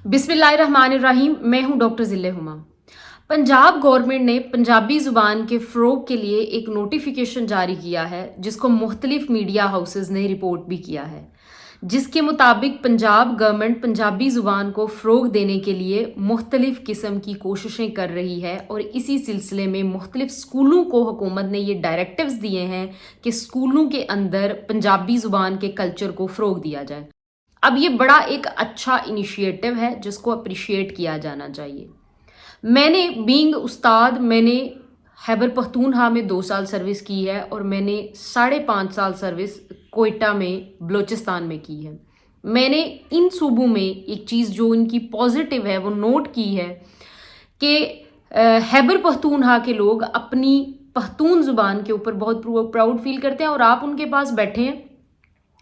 बिस्मिल्लाहिर्रहमानिर्रहीम। मैं हूं डॉक्टर ज़िल्ले हुमा। पंजाब गवर्नमेंट ने पंजाबी ज़ुबान के फ़रोग के लिए एक नोटिफिकेशन जारी किया है, जिसको मुख्तलिफ मीडिया हाउसेस ने रिपोर्ट भी किया है, जिसके मुताबिक पंजाब गवर्नमेंट पंजाबी ज़ुबान को फ़रोग देने के लिए मुख्तलिफ किस्म की कोशिशें कर रही है। और इसी सिलसिले में मुख्तलिफ स्कूलों को हुकूमत ने ये डायरेक्टिव्स दिए हैं कि स्कूलों के अंदर पंजाबी ज़ुबान के कल्चर को फ़रोग दिया जाए। अब ये बड़ा एक अच्छा इनिशिएटिव है जिसको अप्रिशिएट किया जाना चाहिए। मैंने बीइंग उस्ताद मैंने खैबर पख्तूनख्वा में 2 साल सर्विस की है और मैंने 5.5 साल सर्विस कोयटा में बलूचिस्तान में की है। मैंने इन सूबों में एक चीज़ जो इनकी पॉजिटिव है वो नोट की है कि खैबर पख्तूनख्वा के लोग अपनी पख्तून ज़ुबान के ऊपर बहुत प्राउड फील करते हैं और आप उनके पास बैठे हैं,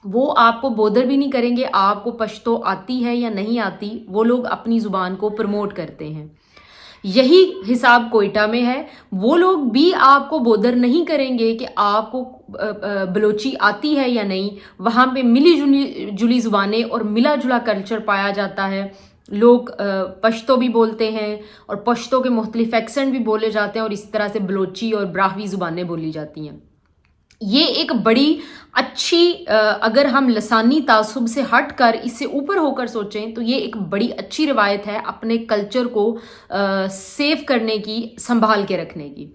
वो आपको बोदर भी नहीं करेंगे आपको पश्तो आती है या नहीं आती, वो लोग अपनी ज़ुबान को प्रमोट करते हैं। यही हिसाब कोयटा में है, वो लोग भी आपको बोदर नहीं करेंगे कि आपको बलोची आती है या नहीं। वहाँ पे मिली जुली ज़ुबानें और मिला जुला कल्चर पाया जाता है। लोग पश्तो भी बोलते हैं और पश्तो के मुख्तलिफ एक्सेंट भी बोले जाते हैं और इस तरह से बलोची और ब्राहवी ज़ुबानें बोली जाती हैं। ये एक बड़ी अच्छी अगर हम लसानी तासुब से हट कर इससे ऊपर होकर सोचें तो ये एक बड़ी अच्छी रिवायत है अपने कल्चर को सेव करने की, संभाल के रखने की।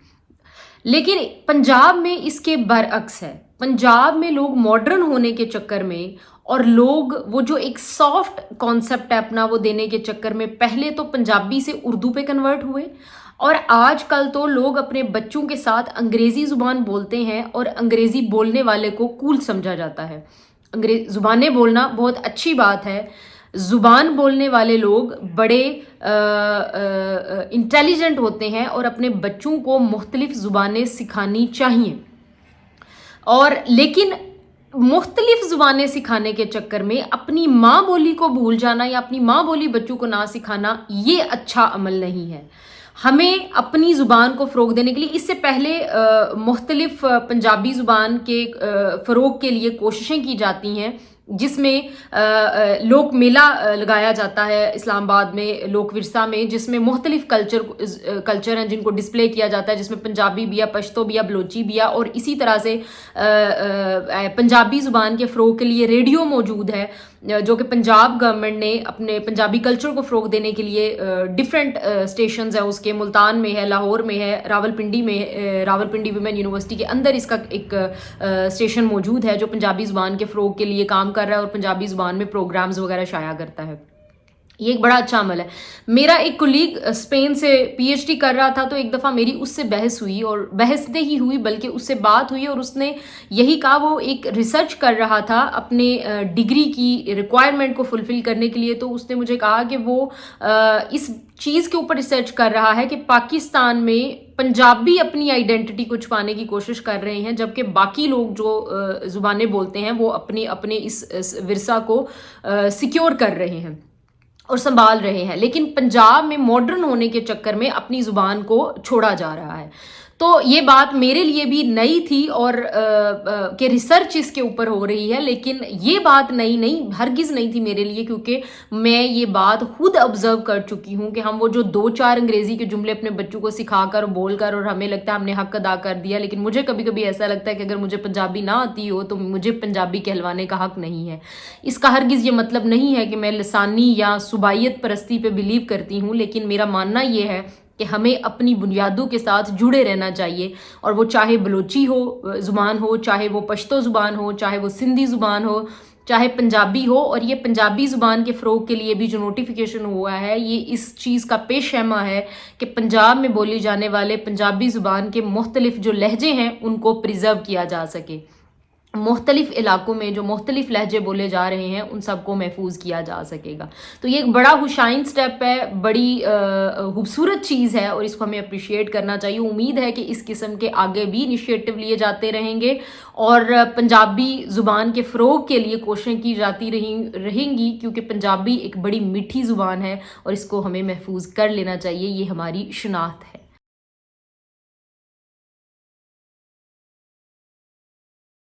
लेकिन पंजाब में इसके बरअक्स है। पंजाब में लोग मॉडर्न होने के चक्कर में और लोग वो जो एक सॉफ्ट कॉन्सेप्ट है अपना वो देने के चक्कर में पहले तो पंजाबी से उर्दू पे कन्वर्ट हुए और आजकल तो लोग अपने बच्चों के साथ अंग्रेज़ी ज़ुबान बोलते हैं और अंग्रेज़ी बोलने वाले को कूल समझा जाता है। ज़ुबानें बोलना बहुत अच्छी बात है। ज़ुबान बोलने वाले लोग बड़े इंटेलिजेंट होते हैं और अपने बच्चों को मुख्तलिफ ज़ुबानें सिखानी चाहिए। और लेकिन मुख्तलिफ ज़ुबानें सिखाने के चक्कर में अपनी माँ बोली को भूल जाना या अपनी माँ बोली बच्चों को ना सिखाना, ये अच्छा अमल नहीं है। हमें अपनी ज़ुबान को फ़रोग देने के लिए इससे पहले मुख्तलिफ पंजाबी ज़ुबान के फ़रोग के लिए कोशिशें की जाती हैं, जिसमें लोक मेला लगाया जाता है इस्लामाबाद में, लोक विरसा में, जिसमें मुख्तलिफ कल्चर हैं जिनको डिस्प्ले किया जाता है, जिसमें पंजाबी भी है, पश्तो भी है, बलोची भी है। और इसी तरह से पंजाबी ज़ुबान के फ़रोग के लिए रेडियो मौजूद है, जो कि पंजाब गवर्नमेंट ने अपने पंजाबी कल्चर को फ़रोग देने के लिए डिफरेंट स्टेशंस है उसके, मुल्तान में है, लाहौर में है, रावलपिंडी में, रावलपिंडी वुमेन यूनिवर्सिटी के अंदर इसका एक स्टेशन मौजूद है जो पंजाबी ज़ुबान के फ़रोग के लिए काम कर रहा है और पंजाबी ज़ुबान में प्रोग्राम्स वगैरह शाया करता है। ये एक बड़ा अच्छा अमल है। मेरा एक कोलीग स्पेन से पीएचडी कर रहा था, तो एक दफ़ा मेरी उससे बहस हुई और बहस नहीं हुई बल्कि उससे बात हुई और उसने यही कहा, वो एक रिसर्च कर रहा था अपने डिग्री की रिक्वायरमेंट को फुलफ़िल करने के लिए। तो उसने मुझे कहा कि वो इस चीज़ के ऊपर रिसर्च कर रहा है कि पाकिस्तान में पंजाबी अपनी आइडेंटिटी को छुपाने की कोशिश कर रहे हैं, जबकि बाकी लोग जो ज़ुबानें बोलते हैं वो अपने इस विरसा को सिक्योर कर रहे हैं और संभाल रहे हैं। लेकिन पंजाब में मॉडर्न होने के चक्कर में अपनी ज़ुबान को छोड़ा जा रहा है। तो ये बात मेरे लिए भी नई थी और कि रिसर्च इसके ऊपर हो रही है, लेकिन ये बात नई हरगिज़ नहीं थी मेरे लिए, क्योंकि मैं ये बात खुद ऑब्ज़र्व कर चुकी हूँ कि हम वो जो 2-4 अंग्रेज़ी के जुमले अपने बच्चों को सिखाकर बोलकर और हमें लगता है हमने हक़ अदा कर दिया, लेकिन मुझे कभी कभी ऐसा लगता है कि अगर मुझे पंजाबी ना आती हो तो मुझे पंजाबी कहलवाने का हक़ नहीं है। इसका हरगिज़ ये मतलब नहीं है कि मैं लसानी या सुबाइयत परस्ती पे बिलीव करती हूँ, लेकिन मेरा मानना ये है कि हमें अपनी बुनियादों के साथ जुड़े रहना चाहिए। और वो चाहे बलोची हो ज़ुबान हो, चाहे वो पश्तो ज़ुबान हो, चाहे वो सिंधी ज़ुबान हो, चाहे पंजाबी हो। और ये पंजाबी ज़ुबान के फ़रोग के लिए भी जो नोटिफिकेशन हुआ है, ये इस चीज़ का पेशहमा है कि पंजाब में बोली जाने वाले पंजाबी ज़ुबान के मुख्तलिफ जो लहजे हैं उनको प्रिज़र्व किया जा सके। मुख्तलिफ इलाकों में जो मुख्तलिफ लहजे बोले जा रहे हैं उन सबको महफूज किया जा सकेगा। तो ये एक बड़ा हुशाइन स्टेप है, बड़ी खूबसूरत चीज़ है और इसको हमें अप्रिशिएट करना चाहिए। उम्मीद है कि इस किस्म के आगे भी इनिशिएटिव लिए जाते रहेंगे और पंजाबी ज़ुबान के फ़रोग के लिए कोशिशें की जाती रहेंगी, क्योंकि पंजाबी एक बड़ी मीठी ज़ुबान है और इसको हमें महफूज कर लेना चाहिए। ये हमारी शनाख्त है।